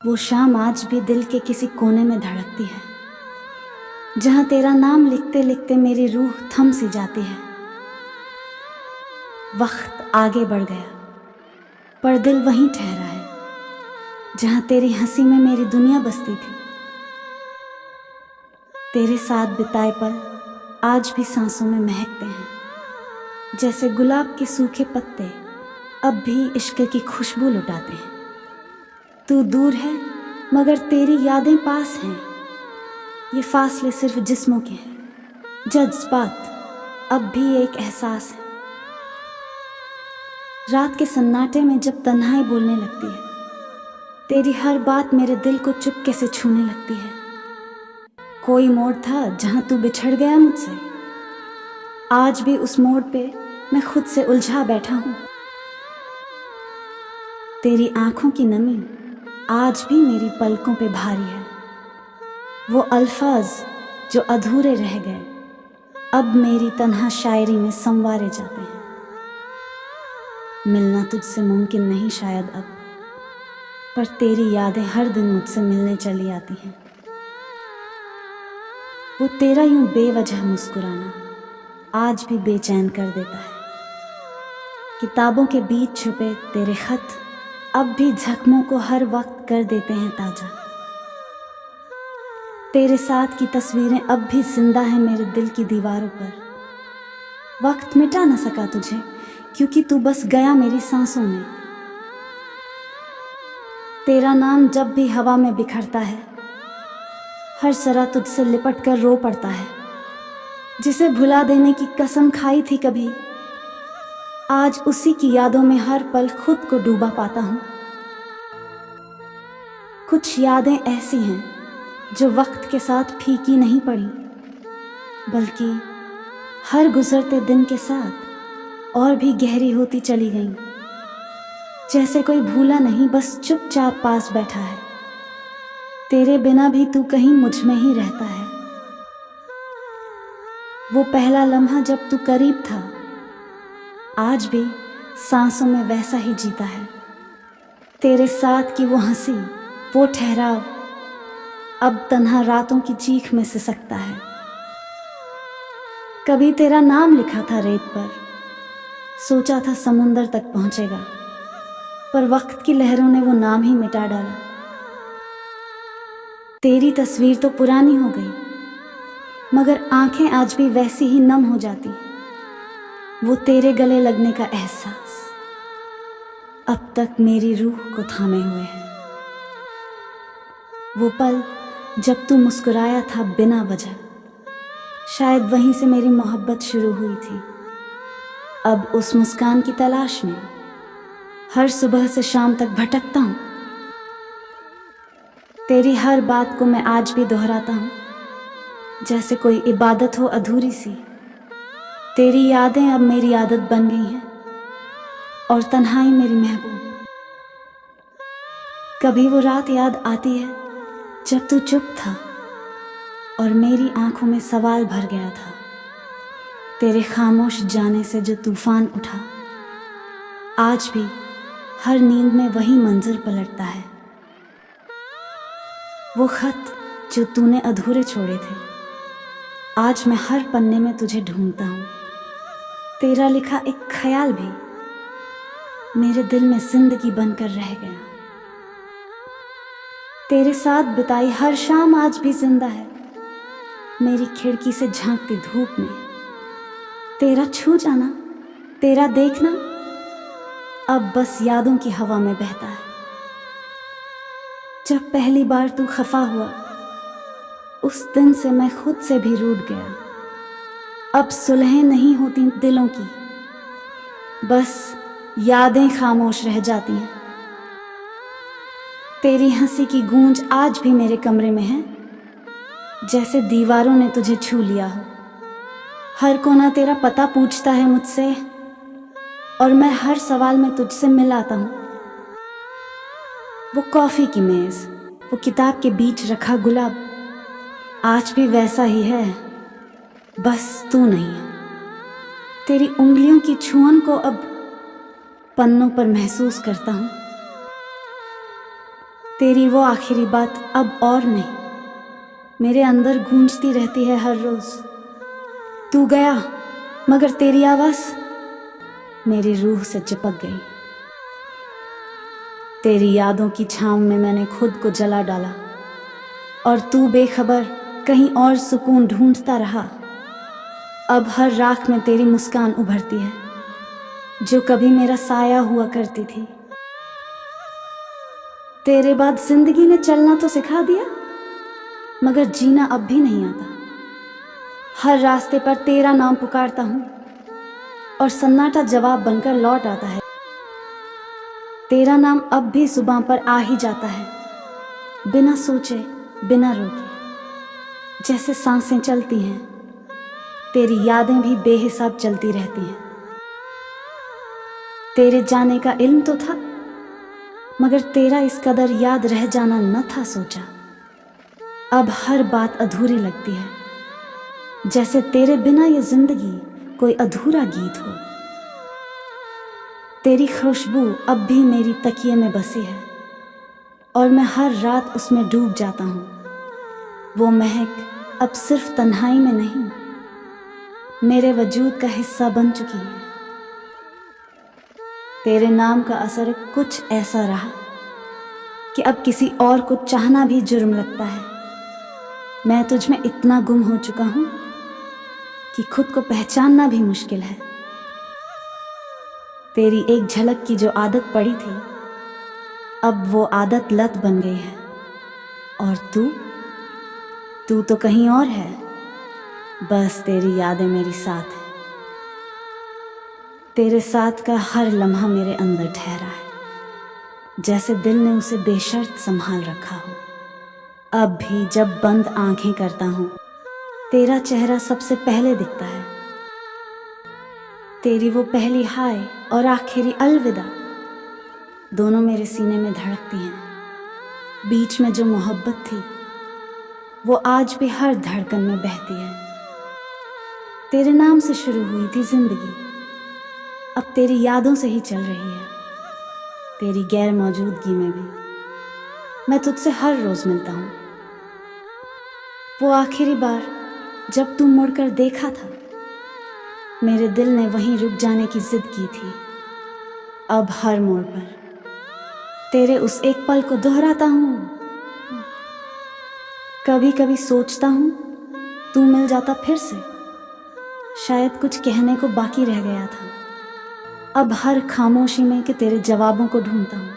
वो शाम आज भी दिल के किसी कोने में धड़कती है, जहाँ तेरा नाम लिखते लिखते मेरी रूह थम सी जाती है। वक्त आगे बढ़ गया पर दिल वहीं ठहरा है, जहाँ तेरी हंसी में मेरी दुनिया बसती थी। तेरे साथ बिताए पल आज भी सांसों में महकते हैं, जैसे गुलाब के सूखे पत्ते अब भी इश्क की खुशबू लुटाते हैं। तू दूर है मगर तेरी यादें पास हैं, ये फासले सिर्फ जिस्मों के हैं, जज्बात अब भी एक एहसास है। रात के सन्नाटे में जब तन्हाई बोलने लगती है, तेरी हर बात मेरे दिल को चुपके से छूने लगती है। कोई मोड़ था जहां तू बिछड़ गया मुझसे, आज भी उस मोड़ पे मैं खुद से उलझा बैठा हूं। तेरी आंखों की नमी आज भी मेरी पलकों पे भारी है। वो अल्फाज जो अधूरे रह गए अब मेरी तन्हा शायरी में संवारे जाते हैं। मिलना तुझसे मुमकिन नहीं शायद अब, पर तेरी यादें हर दिन मुझसे मिलने चली आती हैं। वो तेरा यूं बेवजह मुस्कुराना आज भी बेचैन कर देता है। किताबों के बीच छुपे तेरे खत अब भी जख्मों को हर वक्त कर देते हैं ताजा। तेरे साथ की तस्वीरें अब भी जिंदा हैं मेरे दिल की दीवारों पर। वक्त मिटा न सका तुझे क्योंकि तू बस गया मेरी सांसों में। तेरा नाम जब भी हवा में बिखरता है, हर सरा तुझसे लिपट कर रो पड़ता है। जिसे भुला देने की कसम खाई थी कभी, आज उसी की यादों में हर पल खुद को डूबा पाता हूँ। कुछ यादें ऐसी हैं जो वक्त के साथ फीकी नहीं पड़ी, बल्कि हर गुजरते दिन के साथ और भी गहरी होती चली गईं। जैसे कोई भूला नहीं, बस चुपचाप पास बैठा है। तेरे बिना भी तू कहीं मुझ में ही रहता है। वो पहला लम्हा जब तू करीब था, आज भी सांसों में वैसा ही जीता है। तेरे साथ की वो हंसी, वो ठहराव अब तन्हा रातों की चीख में सिसकता है। कभी तेरा नाम लिखा था रेत पर, सोचा था समुंदर तक पहुंचेगा, पर वक्त की लहरों ने वो नाम ही मिटा डाला। तेरी तस्वीर तो पुरानी हो गई, मगर आंखें आज भी वैसी ही नम हो जाती। वो तेरे गले लगने का एहसास अब तक मेरी रूह को थामे हुए है। वो पल जब तू मुस्कुराया था बिना वजह, शायद वहीं से मेरी मोहब्बत शुरू हुई थी। अब उस मुस्कान की तलाश में हर सुबह से शाम तक भटकता हूँ। तेरी हर बात को मैं आज भी दोहराता हूँ, जैसे कोई इबादत हो अधूरी सी। तेरी यादें अब मेरी आदत बन गई हैं और तन्हाई मेरी महबूब। कभी वो रात याद आती है जब तू चुप था और मेरी आंखों में सवाल भर गया था। तेरे खामोश जाने से जो तूफान उठा, आज भी हर नींद में वही मंजर पलटता है। वो खत जो तूने अधूरे छोड़े थे, आज मैं हर पन्ने में तुझे ढूंढता हूँ। तेरा लिखा एक ख्याल भी मेरे दिल में जिंदगी बनकर रह गया। तेरे साथ बिताई हर शाम आज भी जिंदा है मेरी खिड़की से झांकती धूप में। तेरा छू जाना, तेरा देखना अब बस यादों की हवा में बहता है। जब पहली बार तू खफा हुआ, उस दिन से मैं खुद से भी रूठ गया। अब सुलहें नहीं होती दिलों की, बस यादें खामोश रह जाती हैं। तेरी हंसी की गूंज आज भी मेरे कमरे में है, जैसे दीवारों ने तुझे छू लिया हो। हर कोना तेरा पता पूछता है मुझसे, और मैं हर सवाल में तुझसे मिल आता हूँ। वो कॉफी की मेज, वो किताब के बीच रखा गुलाब, आज भी वैसा ही है, बस तू नहीं है। तेरी उंगलियों की छुअन को अब पन्नों पर महसूस करता हूँ। तेरी वो आखिरी बात अब और नहीं मेरे अंदर गूंजती रहती है हर रोज। तू गया मगर तेरी आवाज मेरी रूह से चिपक गई। तेरी यादों की छांव में मैंने खुद को जला डाला और तू बेखबर कहीं और सुकून ढूंढता रहा। अब हर राख में तेरी मुस्कान उभरती है जो कभी मेरा साया हुआ करती थी। तेरे बाद जिंदगी ने चलना तो सिखा दिया मगर जीना अब भी नहीं आता। हर रास्ते पर तेरा नाम पुकारता हूँ और सन्नाटा जवाब बनकर लौट आता है। तेरा नाम अब भी जुबां पर आ ही जाता है, बिना सोचे बिना रोके। जैसे सांसें चलती हैं तेरी यादें भी बेहिसाब चलती रहती हैं। तेरे जाने का इल्म तो था मगर तेरा इस कदर याद रह जाना न था सोचा। अब हर बात अधूरी लगती है, जैसे तेरे बिना ये जिंदगी कोई अधूरा गीत हो। तेरी खुशबू अब भी मेरी तकिए में बसी है और मैं हर रात उसमें डूब जाता हूँ। वो महक अब सिर्फ तन्हाई में नहीं मेरे वजूद का हिस्सा बन चुकी है। तेरे नाम का असर कुछ ऐसा रहा कि अब किसी और को चाहना भी जुर्म लगता है। मैं तुझ में इतना गुम हो चुका हूँ कि खुद को पहचानना भी मुश्किल है। तेरी एक झलक की जो आदत पड़ी थी अब वो आदत लत बन गई है। और तू तो कहीं और है, बस तेरी यादें मेरी साथ है। तेरे साथ का हर लम्हा मेरे अंदर ठहरा है, जैसे दिल ने उसे बेशर्त संभाल रखा हो। अब भी जब बंद आंखें करता हूँ तेरा चेहरा सबसे पहले दिखता है। तेरी वो पहली हाय और आखिरी अलविदा दोनों मेरे सीने में धड़कती हैं। बीच में जो मोहब्बत थी वो आज भी हर धड़कन में बहती है। तेरे नाम से शुरू हुई थी जिंदगी, अब तेरी यादों से ही चल रही है। तेरी गैर मौजूदगी में भी मैं तुझसे हर रोज मिलता हूँ। वो आखिरी बार जब तू मुड़कर देखा था मेरे दिल ने वहीं रुक जाने की जिद की थी। अब हर मोड़ पर तेरे उस एक पल को दोहराता हूँ। कभी कभी सोचता हूँ तू मिल जाता फिर से, शायद कुछ कहने को बाकी रह गया था। अब हर खामोशी में कि तेरे जवाबों को ढूंढता हूँ।